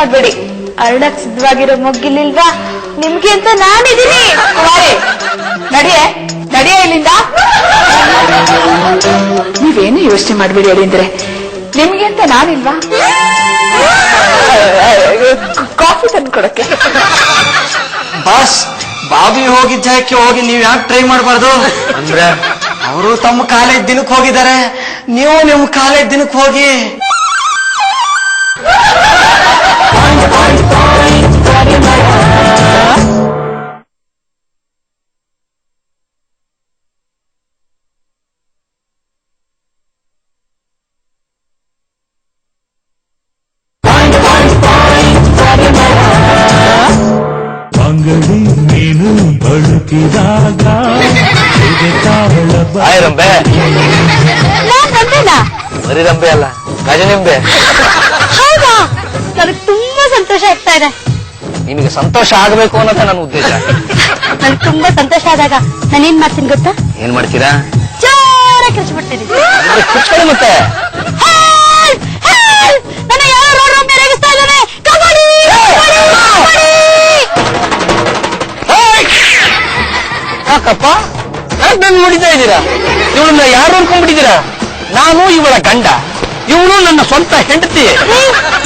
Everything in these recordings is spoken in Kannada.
ಮಾಡ್ಬೇಡಿ. ಅರಳಕ್ ಸಿದ್ಧವಾಗಿರೋ ಮೊಗ್ಗಿಲಿಲ್ವಾ ನಿಮ್ಗೆ ಅಂತ ನಾನಿದ್ದೀನಿ. ನಡಿಯ ಇಲ್ಲಿಂದ. ನೀವೇನು ಯೋಚನೆ ಮಾಡ್ಬೇಡಿ ಅಳಿಂದ್ರೆ, ನಿಮ್ಗೆ ಅಂತ ನಾನಿಲ್ವಾ? ಕಾಫಿ ತಂದು ಕೊಡಕ್ಕೆ. ಬಾಸ್, ಬಾಬಿ ಹೋಗಿದ್ದ ಜಾಗಕ್ಕೆ ಹೋಗಿ ನೀವ್ ಯಾಕೆ ಟ್ರೈ ಮಾಡಬಾರ್ದು? ಅಂದ್ರೆ ಅವರು ತಮ್ಮ ಕಾಲೇಜ್ ದಿನಕ್ಕೆ ಹೋಗಿದ್ದಾರೆ, ನೀವು ನಿಮ್ಮ ಕಾಲೇಜ್ ದಿನಕ್ಕೆ ಹೋಗಿ. ಅಂಗಡಿ ನೀನು ಬಳುಕಿದಾಗ ರಂಬೆ ಬರೀ ರಂಬೆ ಅಲ್ಲ, ಗಜನಿಂಬೆ. ಹೌದಾ? ನನಗೆ ತುಂಬಾ ಸಂತೋಷ ಆಗ್ತಾ ಇದೆ. ನಿಮಗೆ ಸಂತೋಷ ಆಗಬೇಕು ಅನ್ನೋದೇ ನನ್ನ ಉದ್ದೇಶ. ನನ್ಗೆ ತುಂಬಾ ಸಂತೋಷ ಆದಾಗ ನಾನೇನ್ ಮಾಡ್ತೀನಿ ಗೊತ್ತಾ? ಏನ್ ಮಾಡ್ತೀರಾ? ಜೋರ ಕಿರ್ಚ್ ಬಿಡ್ತೀನಿ. ಕಿರ್ಚ್ಕೊಳ್ಳಿ ಮತ್ತೆ. ನನ್ನ ಯಾರೋ ರೋಡ್ ರಂಬೆ ರೇಗಿಸ್ತಾ ಇದ್ದಾನೆ. ಯಾಕಪ್ಪ ನನ್ ನೋಡಿತಾ ಇದ್ದೀರಾ? ಇವಳನ್ನ ಯಾರು ಅನ್ಕೊಂಡ್ಬಿಟ್ಟಿದ್ದೀರಾ? ನಾನು ಇವಳ ಗಂಡ, ಇವಳು ನನ್ನ ಸ್ವಂತ ಹೆಂಡತಿ.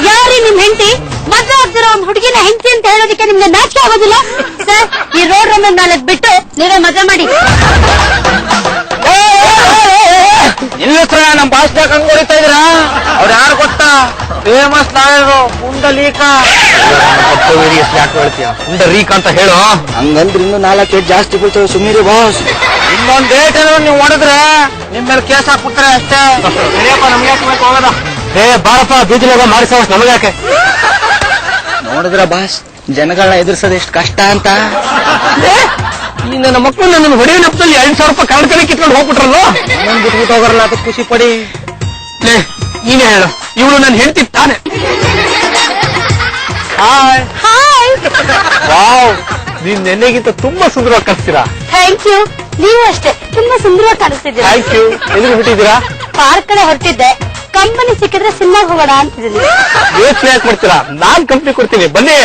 ಯಾರೀ ನಿಮ್ ಹೆಂಡತಿ? ಮದ್ವೆ ಆಗ್ತಿರೋ ಒಂದು ಹುಡುಗಿನ ಹೆಂಡತಿ ಅಂತ ಹೇಳೋದಕ್ಕೆ ನಿಮ್ಗೆ ನಾಚಿಕೆ ಆಗೋದಿಲ್ಲ? ಸರ್, ಈ ರೋಡ್ ರಂಬೆ ಮೇಲೆ ಬಿಟ್ಟು ನೀವೇ ಮದ್ವೆ ಮಾಡಿ. ಇಲ್ಲತ್ರ ನಮ್ ಭಾಷಣ ಕಂಗೊಳಿತಾ ಇದ್ದೀರಾ? ಅವ್ರು ಯಾರು ಗೊತ್ತಾ? ಫೇಮಸ್ ನಾಯರು ಪುಂಡಲೀಕ. ಯಾಕೆ ಹೇಳ್ತೀಯ ಪುಂಡಲೀಕ ಅಂತ ಹೇಳು? ಹಂಗಂದ್ರೆ ಇನ್ನು 4 ಕೇಟ್ ಜಾಸ್ತಿ ಬೀಳ್ತವೆ, ಸುಮ್ಮೀರಿ ಬಾಸ್. ಇನ್ನೊಂದ್ ಡೇಟ್ ಏನಾದ್ರು ನೀವು ಹೊಡೆದ್ರೆ ನಿಮ್ ಮೇಲೆ ಕೇಸ್ ಹಾಕ್ಬಿಡ್ತಾರೆ ಅಷ್ಟೇ. ನಮ್ಗೆ ಯಾಕೆ ಹೋಗೋದ? ಬಾರಪ್ಪ, ಬೀದಿಲಾಗ ಮಾಡಿಸೋ ನಮಗೆ ಯಾಕೆ? ನೋಡಿದ್ರ ಬಾಸ್, ಜನಗಳನ್ನ ಎದುರಿಸೋದು ಎಷ್ಟು ಕಷ್ಟ ಅಂತ. ಈ ನನ್ನ ಮಕ್ಕಳು ನನ್ನ ಹೊಡೆಯ ನೆಪದಲ್ಲಿ 2,000 ರೂಪಾಯಿ ಕಳ್ಕಡೆ ಕಿತ್ಕೊಂಡು ಹೋಗ್ಬಿಟ್ರಲ್ಲ. ಬಿಟ್ಬಿಟ್ಟು ಹೋಗರಲ್ಲ, ಅದಕ್ಕೆ ಖುಷಿ ಪಡಿ. ನೀನೇ ಹೇಳು, ಇವಳು ನನ್ನ ಹೆಂಡತಿ ತಾನೆ? Hi hi. ವಾವ್, ನೀನ್ ನೆನ್ನೆಗಿಂತ ತುಂಬಾ ಸುಂದರವಾಗಿ ಕಾಣಿಸ್ತೀರಾ. Thank you. ನೀವು ಅಷ್ಟೇ ತುಂಬಾ ಸುಂದರವಾಗಿ ಕಾಣಿಸ್ತಿದ್ದೀರಾ. Thank you. ಎಲ್ಲಿಗೆ ಬಿಟ್ಟಿದ್ದೀರಾ? ಪಾರ್ಕ್ ಕಡೆ ಹೊರಟಿದ್ದೆ. ಕಂಪನಿ ಸಿಕ್ಕಿದ್ರೆ ಸಿನಿಮಾಗೆ ಹೋಗೋಣ ಅಂತಿದ್ದೀನಿ. ಯೋಚನೆ ಯಾಕೆ ಮಾಡ್ತೀರಾ? ನಾನ್ ಕಂಪ್ನಿ ಕೊಡ್ತೀನಿ, ಬನ್ನಿ.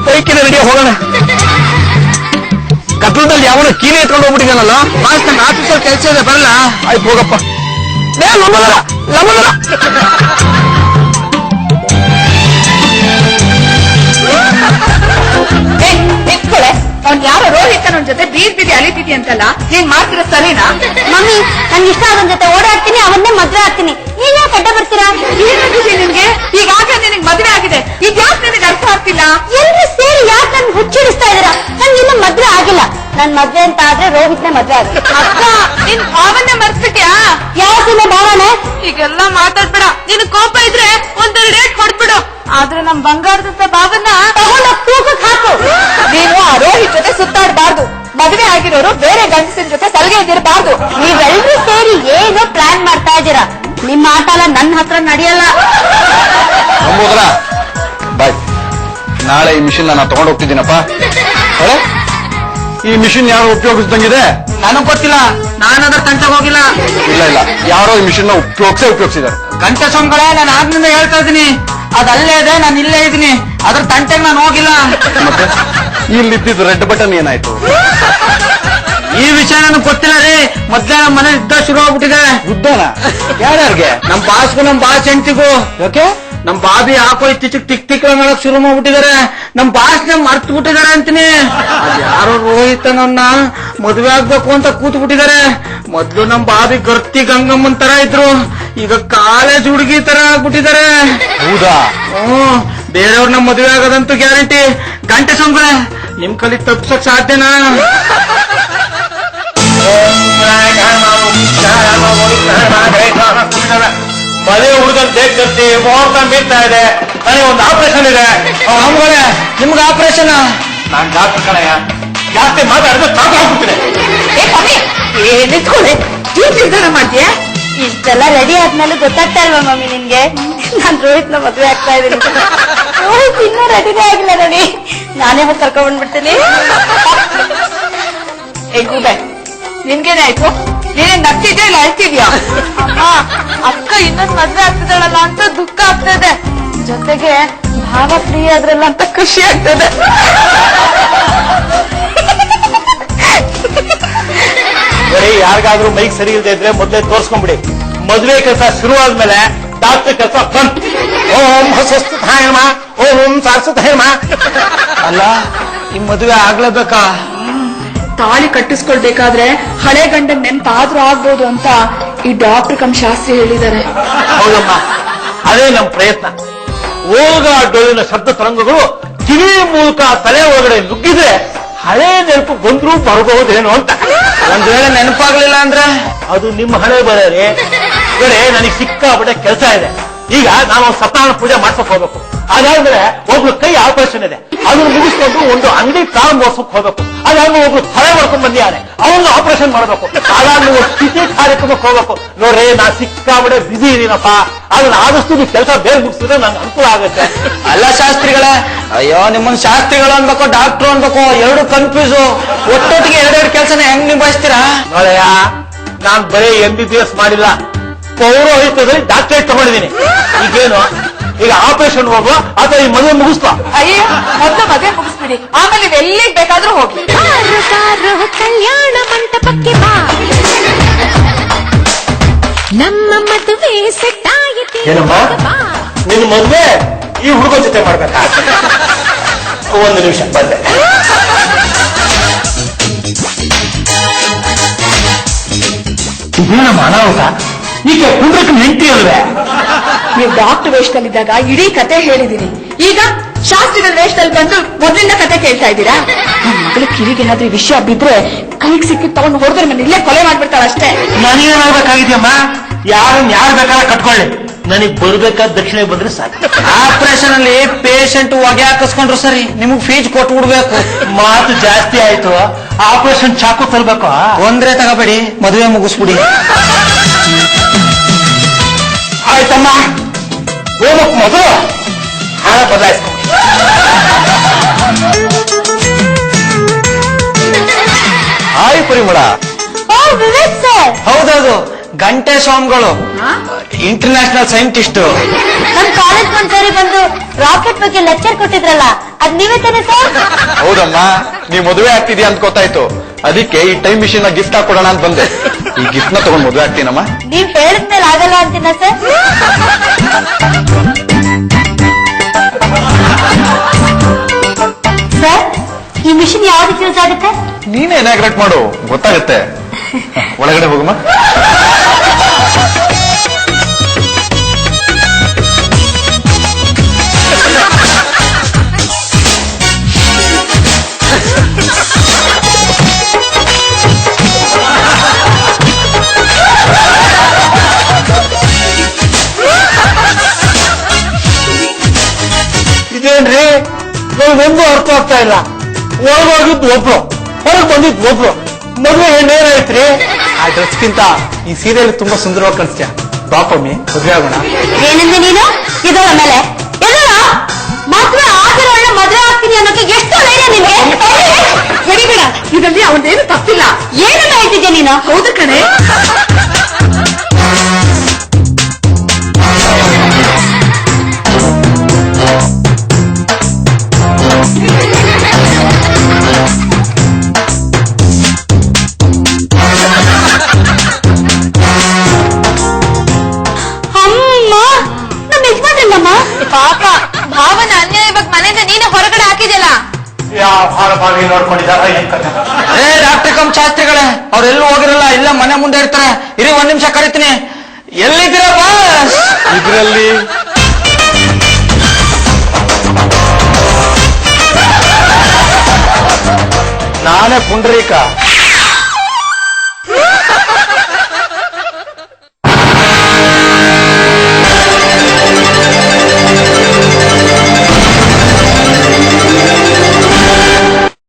ಬೈಕಿನ ರೆಡಿ ಹೋಗೋಣ. ಕತ್ಲದಲ್ಲಿ ಯಾವನ ಕೀಲಿ ಎತ್ಕೊಂಡು ಹೋಗ್ಬಿಟ್ಟಿದ್ದಾನಲ್ಲ. ಬಾಸ್, ನನ್ನ ಆಫೀಸಲ್ಲಿ ಕೆಲಸ ಇದೆ, ಬರಲ್ಲ. ಆಯ್ತು ಹೋಗಪ್ಪ. ಲಂಬದರ ನಿಂತ್ಕೊಳೆ. ಅವ್ನ್ ಯಾರೋ ರೋಹಿತ್ ನನ್ ಜೊತೆ ಬೀದಿ ಅಲಿತಿದ್ದಿ ಅಂತಲ್ಲ, ಹಿಂಗ್ ಮಾಡ್ತಿರೋ ಸರಿನಾ? ಮಮ್ಮಿ, ನನ್ಗೆ ಇಷ್ಟ ಆಗೋನ್ ಜೊತೆ ಓಡಾಡ್ತೀನಿ, ಅವನ್ನೇ ಮದ್ವೆ ಆಗ್ತೀನಿ. ನೀವ್ ಯಾಕೆ ಅಡ್ಡ ಬರ್ತೀರಾ? ಏನಾಗಿದೆ ನಿನ್ಗೆ? ಈಗಾಗಲೇ ನಿನಗೆ ಮದ್ವೆ ಆಗಿದೆ, ಇದ್ಯಾಕೆ ನಿನಗೆ ಅರ್ಥ ಆಗ್ತಿಲ್ಲ? ಎಲ್ರು ಸೇರಿ ಯಾಕೆ ನನ್ ಹುಚ್ಚಿಡಿಸ್ತಾ ಇದೀರಾ? ನನ್ಗೆ ಇನ್ನೂ ಮದ್ವೆ ಆಗಿಲ್ಲ. ನನ್ ಮದ್ವೆ ಅಂತ ಆದ್ರೆ ರೋಹಿತ್ನೇ ಮದ್ವೆ ಆಗುತ್ತೆ. ಅಕ್ಕ, ನಿನ್ ಭಾವನೆ ಮರ್ಸ್ಬಿಟ್ಯಾ? ಯಾವತ್ತಿನ ಭಾವನೆ? ಈಗೆಲ್ಲ ಮಾತಾಡ್ಬೇಡ. ನಿನ್ ಕೋಪ ಇದ್ರೆ 1-2 ಡೇಟ್ ಹೊಡ್ಬಿಡು. ಆದ್ರೆ ನಮ್ ಬಂಗಾರದಂತ ಭಾವನ ತಗೊಂಡ ತೂಕಕ್ಕೆ ಹಾಕು. ನೀವು ಆ ರೋಹಿತ್ ಜೊತೆ ಸುತ್ತಾಡಬಾರ್ದು. ಮದುವೆ ಆಗಿರೋರು ಬೇರೆ ಗಂಡಸಿನ ಜೊತೆ ಸಲಿಗೆ ಇದಿರಬಾರ್ದು. ನೀವೆಲ್ಲರೂ ಸೇರಿ ಏನೋ ಪ್ಲಾನ್ ಮಾಡ್ತಾ ಇದ್ದೀರಾ. ನಿಮ್ಮ ಆಟ ಎಲ್ಲ ನನ್ನ ಹತ್ರ ನಡೆಯಲ್ಲ. ಬಾಯ್, ನಾಳೆ ಈ ಮಿಷಿನ್ ನಾನು ತಗೊಂಡು ಹೋಗ್ತಿದ್ದೀನಪ್ಪ. ಈ ಮಿಷಿನ್ ಯಾರು ಉಪಯೋಗಿಸ್ದಂಗಿದೆ? ನನಗ್ ಗೊತ್ತಿಲ್ಲ, ನಾನದ್ರ ತಂಟೆಗೆ ಹೋಗಿಲ್ಲ. ಇಲ್ಲ, ಯಾರೋ ಈ ಮಿಷಿನ್ ಉಪಯೋಗಿಸಿದ್ದಾರೆ. ಗಂಟೆ ಸೊಂಗಳೇ, ನಾನು ಆಗ್ನಿಂದ ಹೇಳ್ತಾ ಇದ್ದೀನಿ, ಅದಲ್ಲೇ ಇದೆ, ನಾನು ಇಲ್ಲೇ ಇದ್ದೀನಿ. ಅದ್ರ ತಂಟೆಗೆ ನಾನು ಹೋಗಿಲ್ಲ. ಮತ್ತೆ ಇಲ್ಲಿದ್ದು ರೆಡ್ ಬಟನ್ ಏನಾಯ್ತು? ಈ ವಿಷಯ ನನಗೆ ಗೊತ್ತಿಲ್ಲ ರೀ. ಮೊದ್ಲೇ ನಮ್ಮ ಮನೆ ಯುದ್ಧ ಶುರು ಆಗ್ಬಿಟ್ಟಿದೆ. ಯುದ್ಧನ? ಯಾರ್ಯಾರಿಗೆ? ನಮ್ ಬಾಸ್ಗೂ ನಮ್ ಬಾಸ್ ಹೆಂಡತಿಗೂ. ಯಾಕೆ? ನಮ್ ಬಾಬಿ ಹಾಕೋ ಇತ್ತೀಚೆಗೆ ಟಿಕ್ ಮಾಡಕ್ ಶುರು ಮಾಡ್ಬಿಟ್ಟಿದ್ದಾರೆ. ನಮ್ ಬಾಸ್ನ ಮರ್ತು ಬಿಟ್ಟಿದ್ದಾರೆ ಅಂತೀನಿ. ಯಾರೋ ರೋಹಿತನನ್ನ ಮದುವೆ ಆಗ್ಬೇಕು ಅಂತ ಕೂತ್ ಬಿಟ್ಟಿದ್ದಾರೆ. ಮೊದ್ಲು ನಮ್ ಬಾಬಿ ಗರ್ತಿ ಗಂಗಮ್ಮನ್ ತರ ಇದ್ರು, ಈಗ ಕಾಲೇಜ್ ಹುಡುಗಿ ತರ ಆಗ್ಬಿಟ್ಟಿದ್ದಾರೆ. ಹೌದಾ? ಬೇರೆಯವ್ರನ್ನ ಮದುವೆ ಆಗೋದಂತೂ ಗ್ಯಾರಂಟಿ. ಗಂಟೆ ಸಂಬಳ ನಿಮ್ ಕಲಿ ತಪ್ಸಕ್ ಸಾಧ್ಯನಾ? ಮದುವೆ ಹುಡುಗನ್ ದೇಖ್ತಿ ಮುಹೂರ್ತ ಮೀರ್ತಾ ಇದೆ. ನನಗೆ ಒಂದು ಆಪರೇಷನ್ ಇದೆ. ನಮ್ಗಳೇ, ನಿಮ್ಗೆ ಆಪರೇಷನ್? ನಾನ್ ಡಾಕ್ಟರ್ ಕಣಯ್ಯ, ಜಾಸ್ತಿ ಮಾತಾಡಿದ್ರೆ ಸಾಕಾಗ್ಬಿಡ್ತೀನಿ. ನಿಂತ್ಕೊಳ್ಳಿ. ನಿರ್ಧಾರ ಮಾಡ್ತೀಯಾ? ಇಷ್ಟೆಲ್ಲ ರೆಡಿ ಆದ್ಮೇಲೆ ಗೊತ್ತಾಗ್ತಾ ಇಲ್ವಾ ಮಮ್ಮಿ ನಿನ್ಗೆ? ನಾನ್ ರೋಹಿತ್ನ ಮದುವೆ ಆಗ್ತಾ ಇದ್ದೀನಿ. ರೋಹಿತ್ ಇನ್ನೂ ರೆಡಿನೇ ಆಗಿಲ್ಲ ನೋಡಿ. ನಾನೇ ಹೋಗಿ ಕರ್ಕೊಂಡ್ಬಂದ್ಬಿಡ್ತೀನಿ. ಗೂಬೆ ನಿನ್ಗೇನೆ ಆಯ್ತು? ನೀನೇನ್ ನಗ್ತಿದ್ಯಾ ಇಲ್ಲ ಅಳ್ತಿದ್ಯಾ? ಅಮ್ಮ ಅಕ್ಕ ಇನ್ನೊಂದ್ ಮದ್ವೆ ಆಗ್ತಿದ್ದಾಳಲ್ಲ ಅಂತ ದುಃಖ ಆಗ್ತದೆ, ಜೊತೆಗೆ ಭಾವ ಫ್ರೀ ಆದ್ರಲ್ಲ ಅಂತ ಖುಷಿ ಆಗ್ತದೆ. ಬರೀ ಯಾರಿಗಾದ್ರೂ ಮೈಕ್ ಸರಿ ಇಲ್ಲದೆ ಇದ್ರೆ ಮೊದಲೇ ತೋರ್ಸ್ಕೊಂಡ್ಬಿಡಿ. ಮದುವೆ ಕೆಲಸ ಶುರು ಆದ್ಮೇಲೆ ಡಾಕ್ಟರ್ ಕೆಲಸ ಬಂತು. ಓಂ ಸ್ವಸ್ಥ ಹೇಮ, ಓಂ ಸಾರ್ಸತ ಹೇಮ. ಅಲ್ಲ ಈ ಮದುವೆ ಆಗ್ಲೇಬೇಕಾ? ತಾಳಿ ಕಟ್ಟಿಸ್ಕೊಳ್ಬೇಕಾದ್ರೆ ಹಳೆ ಗಂಡನ್ ನೆನ್ಪಾದ್ರೂ ಆಗ್ಬೋದು ಅಂತ ಈ ಡಾಕ್ಟರ್ ಕಮ್ ಶಾಸ್ತ್ರಿ ಹೇಳಿದ್ದಾರೆ. ಹೌದಮ್ಮ, ಅದೇ ನಮ್ಮ ಪ್ರಯತ್ನ. ಓಗ ಡೊಳ್ಳಿನ ಶಬ್ದ ತರಂಗಗಳು ಕಿವಿ ಮೂಲಕ ತಲೆ ಒಳಗಡೆ ನುಗ್ಗಿದ್ರೆ ಹಳೆ ನೆನಪು ಬಂದ್ರೂ ಬರಬಹುದೇನೋ ಅಂತ. ಒಂದ್ ವೇಳೆ ನೆನಪಾಗ್ಲಿಲ್ಲ ಅಂದ್ರೆ ಅದು ನಿಮ್ಮ ಹಳೆ ಬರೀ. ಬೇರೆ ನನಗೆ ಸಿಕ್ಕಾಪಟ್ಟೆ ಕೆಲಸ ಇದೆ. ಈಗ ನಾನು ಸತ್ಯನಾರಾಯಣ ಪೂಜೆ ಮಾಡ್ಸಕ್ ಹೋಗ್ಬೇಕು. ಅದಾದ್ಮೇಲೆ ಒಬ್ಳು ಕೈ ಆಪರೇಷನ್ ಇದೆ, ಅದನ್ನು ಮುಗಿಸ್ಕೊಂಡು ಒಂದು ಅಂಗಡಿ ಪ್ರಾರಂಭೋತ್ಸವಕ್ಕೆ ಹೋಗ್ಬೇಕು. ಅದಾದ್ಮೇಲೆ ಒಬ್ಳು ತಲೆ ಮಾಡ್ಕೊಂಡ್ ಬಂದಿದ್ದಾರೆ, ಅವನ್ನ ಆಪರೇಷನ್ ಮಾಡ್ಬೇಕು. ಅದಾದ್ಮೇಲೆ ಸ್ಥಿತಿ ಕಾರ್ಯಕ್ರಮಕ್ಕೆ ಹೋಗ್ಬೇಕು. ನೋಡ್ರಿ, ನಾ ಸಿಕ್ಕಾಪಟ್ಟೆ ಬಿಸಿ ಇದೀನಪ್ಪ. ಅದನ್ನ ಆದಷ್ಟು ನೀವು ಕೆಲಸ ಬೇರೆ ಮುಗಿಸಿದ್ರೆ ನಂಗೆ ಅನುಕೂಲ ಆಗುತ್ತೆ. ಅಲ್ಲ ಶಾಸ್ತ್ರಿಗಳೇ, ಅಯ್ಯೋ ನಿಮ್ಮನ್ ಶಾಸ್ತ್ರಿಗಳು ಅನ್ಬೇಕು ಡಾಕ್ಟ್ರು ಅನ್ಬೇಕು ಎರಡು ಕನ್ಫ್ಯೂಸು. ಒಟ್ಟೊಟ್ಟಿಗೆ ಎರಡೆರಡು ಕೆಲಸನ ಹೆಂಗ್ ನಿಭಾಯಿಸ್ತೀರಾ? ನೋಡಯ್ಯ, ನಾನ್ ಬರೀ MBBS ಮಾಡಿಲ್ಲ, ಪೌರೋಹಿತ್ಯದಲ್ಲಿ ಡಾಕ್ಟರೇಟ್ ತಗೊಂಡಿದ್ದೀನಿ. ಈಗೇನು, ಈಗ ಆಪರೇಷನ್ ಹೋಗು ಅಥವಾ ಈ ಮದುವೆ ಮುಗಿಸ್ಕೊ. ಅಯ್ಯೋ, ಮೊದಲು ಮದುವೆ ಮುಗಿಸ್ಬಿಡಿ, ಆಮೇಲೆ ನೀವು ಎಲ್ಲಿಗೆ ಬೇಕಾದ್ರೂ ಹೋಗಿ. ಕಲ್ಯಾಣ ಮಂಟಪಕ್ಕೆ ಬಾ, ನಮ್ಮ ಮದುವೆ ಸೆಟ್ ಆಯಿತು. ಏನಮ್ಮ, ನಿನ್ನ ಮದುವೆ ಈ ಹುಡುಗ ಜೊತೆ ಮಾಡ್ಬೇಕಾ? ಒಂದು ನಿಮಿಷ ಬಂದೆ. ಇದೇನಮ್ಮ ಅನಾಹುತ? ಈಕೆ ಕುಂಡ್ರಕ್ಕನ ಹೆಂಡತಿ ಅಲ್ವೇ? ನೀವು ಡಾಕ್ಟರ್ ವೇಷದಲ್ಲಿದ್ದಾಗ ಇಡೀ ಕತೆ ಹೇಳಿದೀನಿ, ಈಗ ಶಾಸ್ತ್ರಿಗಳ ವೇಷದಲ್ಲಿ ಬಂದು ಮೊದಲಿಂದ ಕತೆ ಕೇಳ್ತಾ ಇದ್ದೀರಾ? ನನ್ನ ಮಗಳ ಕಿವಿಗೆ ಏನಾದ್ರೂ ಈ ವಿಷಯ ಬಿದ್ರೆ ಕೈಗೆ ಸಿಕ್ಕಿ ತಗೊಂಡು ಹೊಡೆದ್ರೆ ನಾನು ಇಲ್ಲೇ ಕೊಲೆ ಮಾಡ್ಬಿಡ್ತಾಳ ಅಷ್ಟೇ. ನನಗೇನಾಗಬೇಕಾಗಿದೆಯಮ್ಮ? ಯಾರನ್ನ ಯಾರು ಬೇಕಾದ್ರೆ ಕಟ್ಕೊಳ್ಳಿ, ನನಗ್ ಬರ್ಬೇಕಾದ ದಕ್ಷಿಣ ಬಂದ್ರೆ ಸಾಕು. ಆಪರೇಷನ್ ಅಲ್ಲಿ ಪೇಷಂಟ್ ಹೊಗೆ ಹಾಕಿಸ್ಕೊಂಡ್ರು ಸರಿ, ನಿಮಗ್ ಫೀಸ್ ಕೊಟ್ಬಿಡ್ಬೇಕು. ಮಾತು ಜಾಸ್ತಿ ಆಯ್ತು. ಆಪರೇಷನ್ ಚಾಕು ತರ್ಬೇಕು. ತೊಂದ್ರೆ ತಗೋಬೇಡಿ, ಮದುವೆ ಮುಗಿಸ್ಬಿಡಿ. ಆಯ್ತಮ್ಮ, ಹೋಗಕ್ ಮೊದಲು ಹಣ ಬದಲಾಯಿಸ್ಕೊ. ಹಾಯ್ ಪರಿಮಳ. ವಿವೇಕ್ ಸರ್, ಹೌದೌದು, ಗಂಟೆ ಸ್ವಾಮಿಗಳು, ಇಂಟರ್ನ್ಯಾಷನಲ್ ಸೈಂಟಿಸ್ಟ್. ನಮ್ ಕಾಲೇಜ್ ಒಂದ್ಸರಿ ಬಂದು ರಾಕೆಟ್ ಬಗ್ಗೆ ಲೆಕ್ಚರ್ ಕೊಟ್ಟಿದ್ರಲ್ಲ, ಅದ್ ನೀವೇ ತಾನೆ ಸರ್? ಹೌದಮ್ಮ, ನೀವ್ ಮದುವೆ ಆಗ್ತಿದ್ಯಾ ಅಂತ ಗೊತ್ತಾಯ್ತು. ಅದಕ್ಕೆ ಈ ಟೈಮ್ ಮಿಷಿನ್ ಗಿಫ್ಟ್ ಹಾಕೊಡೋಣ ಅಂತ ಬಂದೆ. ಈ ಗಿಫ್ಟ್ ನ ತಗೊಂಡ್ ಮದುವೆ ಆಗ್ತೀನಮ್ಮ. ನೀವ್ ಹೇಳಿದ್ಮೇಲೆ ಆಗಲ್ಲ ಅಂತೀನ ಸರ್. ಸರ್, ಈ ಮಿಷಿನ್ ಯಾವ್ದಕ್ಕೆ ಯೂಸ್ ಆಗುತ್ತೆ? ನೀನೇ ಇನಾಗ್ರೇಟ್ ಮಾಡು, ಗೊತ್ತಾಗುತ್ತೆ. ಒಳಗಡೆ ಹೋಗಮ್ಮ. ಇದೇನ್ರಿ, ನನಗೊಂದು ಅರ್ಥ ಆಗ್ತಾ ಇಲ್ಲ. ಒಳಗೋಗಿದ್ದು ಒಬ್ರು, ಹೊರಗೆ ಬಂದಿದ್ದು ಒಬ್ರು. ಮದುವೆ ಏನಾಯ್ತ್ರಿ? ಆ ಡ್ರೆಸ್ಗಿಂತ ಈ ಸೀರೆಯಲ್ಲಿ ತುಂಬಾ ಸುಂದರವಾಗಿ ಕಾಣಿಸ್ತೀಯ. ಬಾಪಮ್ಮಿ, ಮದುವೆ ಆಗೋಣ. ಏನಂದ್ರೆ ನೀನು ಇದರ ಮೇಲೆ ಎಲ್ಲ ಮದುವೆ ಆಗಿರೋಣ ಮದುವೆ ಆಗ್ತೀನಿ ಅನ್ನೋಕೆ ಎಷ್ಟು ಧೈರ್ಯ ನಿಮಗೆ? ಹೊಡಿಬೇಡ, ಇದರಲ್ಲಿ ಅವನೇನು ತಪ್ಪಿಲ್ಲ. ಏನನ್ನ ಹೇಳ್ತಿದ್ಯಾ ನೀನು? ಹೌದು ಕಣೆ. ಪಾಪ, ಭಾವನ ಅನ್ಯಾಯವಾಗಿ ಮನೆಯಿಂದ ನೀನು ಹೊರಗಡೆ ಹಾಕಿದ್ಯಲ್ಲ. ಯಾವ ಭಾರ ಭಾಗ ನೋಡ್ಕೊಂಡಿದ್ದಾರ ಏನ್ ಕಥೆ? ಡಾಕ್ಟರ್ ಕಮ್ ಶಾಸ್ತ್ರಿಗಳೇ, ಅವ್ರೆಲ್ಲೂ ಹೋಗಿರಲ್ಲ, ಇಲ್ಲ ಮನೆ ಮುಂದೆ ಇರ್ತಾರೆ. ಇರಿ, ಒಂದ್ ನಿಮಿಷ ಕರಿತೀನಿ. ಎಲ್ಲಿದ್ದೀರಾ ಬಾಸ್? ಇದ್ರಲ್ಲಿ ನಾನೇ ಪುಂಡರೀಕ.